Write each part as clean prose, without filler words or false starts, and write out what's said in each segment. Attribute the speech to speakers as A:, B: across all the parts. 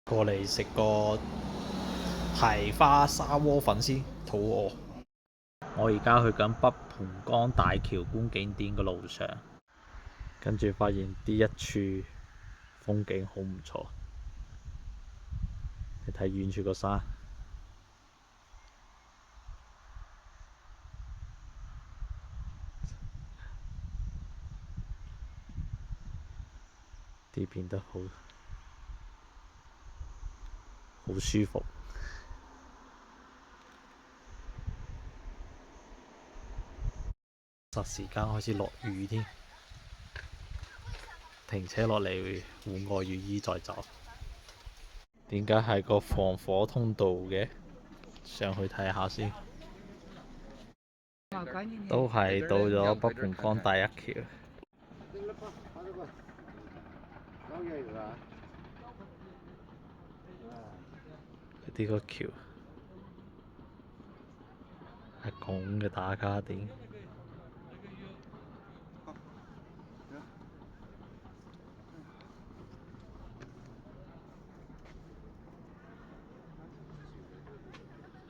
A: 過嚟食個蹄花沙鍋粉先，肚餓。我而家去緊北盤江大橋觀景點嘅路上，跟住發現呢一處風景好唔錯。你睇遠處個山，啲變得好舒服。霎時間開始落雨添，停車落嚟換個雨衣再走。點解係個防火通道嘅？上去睇下先。都係到咗北盤江第一橋。呢個橋係咁嘅打卡點。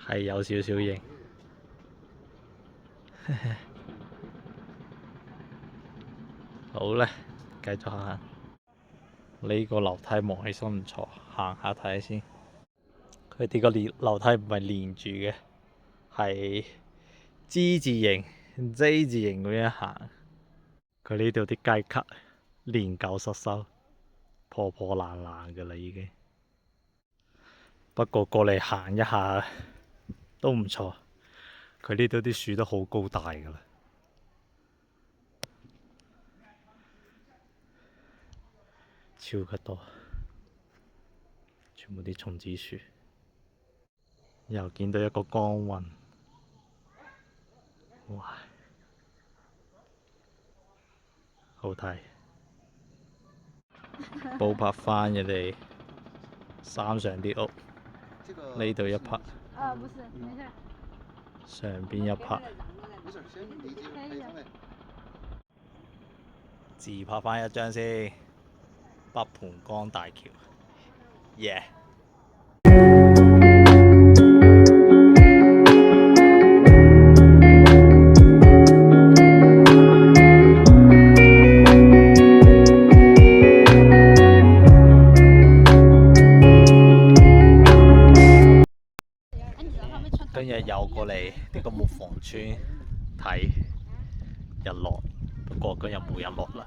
A: 係有少少型。好咧，繼續行。呢個樓梯望起身唔錯，行下睇下先。佢哋個樓梯唔係連住嘅，係 G 字形、J 字形咁樣行。佢呢度啲階級年久失修、破破爛爛㗎啦已經。不過過嚟行一下都唔錯。佢呢度啲樹都好高大㗎啦，超級多，全部啲松子樹。又見到一個光暈，哇，好睇。補拍翻人哋山上啲屋，呢度一拍，上邊一拍，自拍翻一張先。北盤江大橋，耶！今日又過嚟呢個木房村睇日落，不過今日冇日落啦。